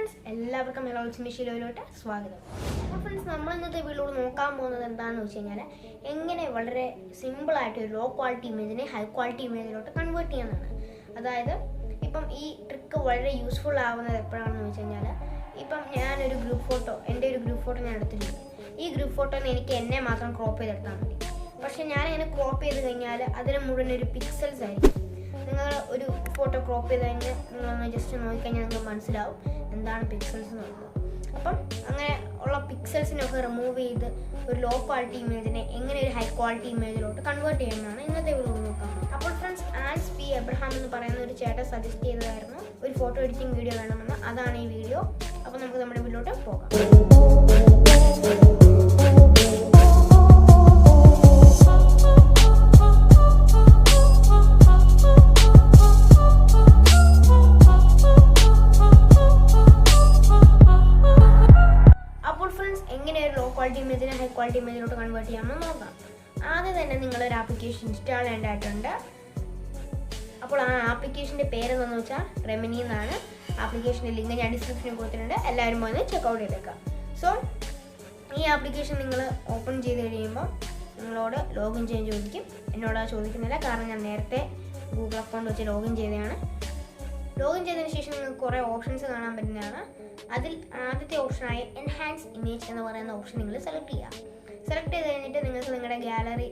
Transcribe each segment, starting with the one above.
friends, എല്ലാവർക്കും ഷിലോയിലോട്ട് സ്വാഗതം. അപ്പോൾ ഫ്രണ്ട്സ്, നമ്മൾ ഇന്നത്തെ വീഡിയോയിൽ നോക്കാൻ പോകുന്നത് എന്താണെന്ന് വെച്ച് കഴിഞ്ഞാൽ എങ്ങനെ വളരെ സിമ്പിളായിട്ട് ഒരു ലോ ക്വാളിറ്റി ഇമേജിനെ ഹൈ ക്വാളിറ്റി ഇമേജിലോട്ട് കൺവേർട്ട് ചെയ്യാനാണ്. അതായത് ഇപ്പം ഈ ട്രിക്ക് വളരെ യൂസ്ഫുൾ ആവുന്നത് എപ്പോഴാണെന്ന് വെച്ച് കഴിഞ്ഞാൽ, ഇപ്പം ഞാനൊരു ഗ്രൂപ്പ് ഫോട്ടോ, എൻ്റെ ഒരു ഗ്രൂപ്പ് ഫോട്ടോ ഞാൻ എടുത്തിട്ടുണ്ട്. ഈ ഗ്രൂപ്പ് ഫോട്ടോയിൽ എനിക്ക് എന്നെ മാത്രം ക്രോപ്പ് ചെയ്തെടുത്താൽ മതി. പക്ഷെ ഞാനിങ്ങനെ ക്രോപ്പ് ചെയ്ത് കഴിഞ്ഞാൽ അതിന് മുഴുവൻ ഒരു പിക്സൽസ് ആയിരിക്കും. നിങ്ങൾ ഒരു ഫോട്ടോ ക്രോപ്പ് ചെയ്ത് കഴിഞ്ഞാൽ നിങ്ങളൊന്ന് ജസ്റ്റ് നോക്കിക്കഴിഞ്ഞാൽ നിങ്ങൾക്ക് മനസ്സിലാവും എന്താണ് പിക്സൽസ് എന്ന് പറയുന്നത്. അപ്പം അങ്ങനെ ഉള്ള പിക്സൽസിനൊക്കെ റിമൂവ് ചെയ്ത് ഒരു ലോ ക്വാളിറ്റി ഇമേജിനെ എങ്ങനെ ഒരു ഹൈ ക്വാളിറ്റി ഇമേജിലോട്ട് കൺവേർട്ട് ചെയ്യുന്നതാണ് ഇന്നത്തെ വീഡിയോ നോക്കാം. അപ്പോൾ ഫ്രണ്ട്സ്, ആൻസ് പി എബ്രഹാം എന്ന് പറയുന്ന ഒരു ചേട്ടൻ സജസ്റ്റ് ചെയ്തതായിരുന്നു ഒരു ഫോട്ടോ എഡിറ്റിംഗ് വീഡിയോ വേണമെന്ന്. അതാണ് ഈ വീഡിയോ. അപ്പോൾ നമുക്ക് നമ്മുടെ വീഡിയോട്ട് പോകാം. എങ്ങനെ ഒരു ലോ ക്വാളിറ്റി ഇമേജിനെ ഹൈ ക്വാളിറ്റി ഇമേജിലോട്ട് കൺവേർട്ട് ചെയ്യാമെന്ന് നോക്കാം. ആദ്യം തന്നെ നിങ്ങളൊരു ആപ്ലിക്കേഷൻ ഇൻസ്റ്റാൾ ചെയ്യേണ്ടതായിട്ടുണ്ട്. അപ്പോൾ ആ ആപ്ലിക്കേഷൻ്റെ പേരെന്താണെന്ന് വെച്ചാൽ റെമിനി എന്നാണ്. ആപ്ലിക്കേഷൻ്റെ ലിങ്ക് ഞാൻ ഡിസ്ക്രിപ്ഷനിൽ കൊടുത്തിട്ടുണ്ട്. എല്ലാവരും പോയി ചെക്കൗട്ട് ചെയ്തേക്കാം. സോ ഈ ആപ്ലിക്കേഷൻ നിങ്ങൾ ഓപ്പൺ ചെയ്ത് കഴിയുമ്പോൾ നിങ്ങളോട് ലോഗിൻ ചെയ്യാൻ ചോദിക്കും. എന്നോട് ചോദിക്കുന്നില്ല, കാരണം ഞാൻ നേരത്തെ ഗൂഗിൾ അക്കൗണ്ട് വെച്ച് ലോഗിൻ ചെയ്തതാണ്. ലോഗിൻ ചെയ്തതിന് ശേഷം നിങ്ങൾക്ക് കുറേ ഓപ്ഷൻസ് കാണാൻ പറ്റുന്നതാണ്. അതിൽ ആദ്യത്തെ ഓപ്ഷനായ എൻഹാൻസ് ഇമേജ് എന്ന് പറയുന്ന ഓപ്ഷൻ നിങ്ങൾ സെലക്ട് ചെയ്യുക. സെലക്ട് ചെയ്ത് കഴിഞ്ഞിട്ട് നിങ്ങൾക്ക് നിങ്ങളുടെ ഗാലറി,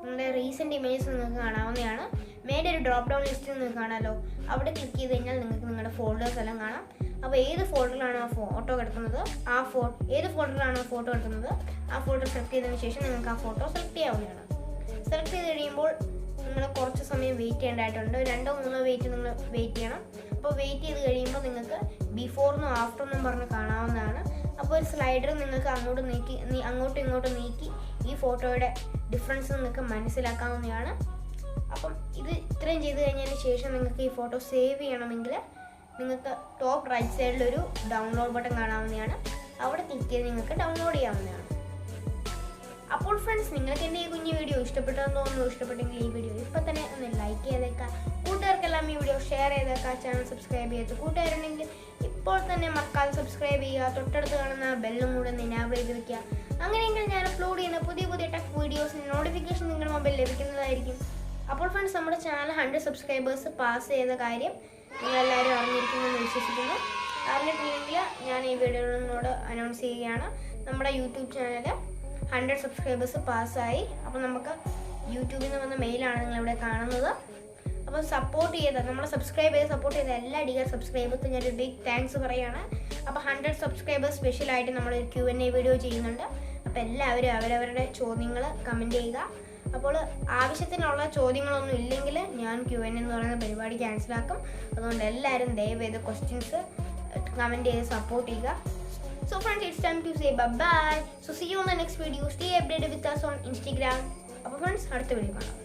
നിങ്ങളുടെ റീസെൻറ്റ് ഇമേജസ് നിങ്ങൾക്ക് കാണാവുന്നതാണ്. മേലെ ഒരു ഡ്രോപ്പ് ഡൗൺ ലിസ്റ്റ് നിങ്ങൾക്ക് കാണാമല്ലോ. അവിടെ ക്ലിക്ക് ചെയ്ത് കഴിഞ്ഞാൽ നിങ്ങൾക്ക് നിങ്ങളുടെ ഫോൾഡേഴ്സ് എല്ലാം കാണാം. അപ്പോൾ ഏത് ഫോൾഡറിലാണോ ആ ഫോട്ടോ കിടക്കുന്നത്, ഏത് ഫോൾഡറിലാണോ ഫോട്ടോ എടുക്കുന്നത് ആ ഫോട്ടോ സെലക്ട് ചെയ്തതിന് ശേഷം നിങ്ങൾക്ക് ആ ഫോട്ടോ സെലക്ട് ചെയ്യാവുന്നതാണ്. സെലക്ട് ചെയ്ത് കഴിയുമ്പോൾ നിങ്ങൾ കുറച്ച് സമയം വെയിറ്റ് ചെയ്യേണ്ടതായിട്ടുണ്ട്. 2-3 നിങ്ങൾ വെയിറ്റ് ചെയ്യണം. അപ്പോൾ വെയിറ്റ് ചെയ്ത് കഴിയുമ്പോൾ നിങ്ങൾക്ക് ബിഫോറിനും ആഫ്റ്ററിനും പറഞ്ഞ് കാണാവുന്നതാണ്. അപ്പോൾ ഒരു സ്ലൈഡർ നിങ്ങൾക്ക് അങ്ങോട്ടും ഇങ്ങോട്ടും നീക്കി ഈ ഫോട്ടോയുടെ ഡിഫറൻസ് നിങ്ങൾക്ക് മനസ്സിലാക്കാവുന്നതാണ്. അപ്പം ഇത് ഇത്രയും ചെയ്ത് കഴിഞ്ഞതിന് ശേഷം നിങ്ങൾക്ക് ഈ ഫോട്ടോ സേവ് ചെയ്യണമെങ്കിൽ നിങ്ങൾക്ക് ടോപ്പ് റൈറ്റ് സൈഡിലൊരു ഡൗൺലോഡ് ബട്ടൺ കാണാവുന്നതാണ്. അവിടെ ക്ലിക്ക് ചെയ്ത് നിങ്ങൾക്ക് ഡൗൺലോഡ് ചെയ്യാവുന്നതാണ്. അപ്പോൾ ഫ്രണ്ട്സ്, നിങ്ങൾക്ക് എൻ്റെ ഈ കുഞ്ഞു വീഡിയോ ഇഷ്ടപ്പെട്ടെന്ന് തോന്നുന്നു. ഇഷ്ടപ്പെട്ടെങ്കിൽ ഈ വീഡിയോ ഇപ്പോൾ തന്നെ ഒന്ന് ലൈക്ക് ചെയ്തേക്കാം. കൂട്ടുകാർക്കെല്ലാം ഈ വീഡിയോ ഷെയർ ചെയ്തേക്കാം. ചാനൽ സബ്സ്ക്രൈബ് ചെയ്ത് കൂട്ടുകാരുണ്ടെങ്കിൽ ഇപ്പോൾ തന്നെ മറക്കാതെ സബ്സ്ക്രൈബ് ചെയ്യുക. തൊട്ടടുത്ത് കാണുന്ന ബെല്ലും കൂടെ ഒന്ന് എനാബിൾ ചെയ്ത് വെക്കുക. അങ്ങനെയെങ്കിൽ ഞാൻ അപ്ലോഡ് ചെയ്യുന്ന പുതിയ ടെക് വീഡിയോസിന് നോട്ടിഫിക്കേഷൻ നിങ്ങളുടെ മൊബൈൽ ലഭിക്കുന്നതായിരിക്കും. അപ്പോൾ ഫ്രണ്ട്സ്, നമ്മുടെ ചാനൽ 100 സബ്സ്ക്രൈബേഴ്സ് പാസ് ചെയ്ത കാര്യം നിങ്ങളെല്ലാവരും അറിഞ്ഞിരിക്കുമെന്ന് വിശ്വസിക്കുന്നു. അറിഞ്ഞിട്ടില്ലെങ്കിൽ ഞാൻ ഈ വീഡിയോയോട് അനൗൺസ് ചെയ്യുകയാണ്. നമ്മുടെ യൂട്യൂബ് ചാനൽ 100 സബ്സ്ക്രൈബേഴ്സ് പാസ്സായി. അപ്പോൾ നമുക്ക് യൂട്യൂബിൽ നിന്ന് വന്ന മെയിലാണ് നിങ്ങളിവിടെ കാണുന്നത്. അപ്പോൾ നമ്മളെ സബ്സ്ക്രൈബ് ചെയ്ത് സപ്പോർട്ട് ചെയ്ത എല്ലാ ഡിയർ സബ്സ്ക്രൈബേഴ്സും ഞാനൊരു ബിഗ് താങ്ക്സ് പറയുകയാണ്. അപ്പോൾ 100 സബ്സ്ക്രൈബേഴ്സ് സ്പെഷ്യലായിട്ട് നമ്മളൊരു Q&A വീഡിയോ ചെയ്യുന്നുണ്ട്. അപ്പോൾ എല്ലാവരും അവരവരുടെ ചോദ്യങ്ങൾ കമൻറ്റ് ചെയ്യുക. അപ്പോൾ ആവശ്യത്തിനുള്ള ചോദ്യങ്ങളൊന്നും ഇല്ലെങ്കിൽ ഞാൻ Q&A എന്ന് പറയുന്ന പരിപാടി ക്യാൻസലാക്കും. അതുകൊണ്ട് എല്ലാവരും ദയവേത് ക്വസ്റ്റ്യൻസ് കമൻറ്റ് ചെയ്ത് സപ്പോർട്ട് ചെയ്യുക. So friends, it's time to say bye-bye. So see you on the next video. Stay updated with us on Instagram. അപ്പോൾ ഫ്രണ്ട്സ്, അടുത്ത വീഡിയോ കാണാം.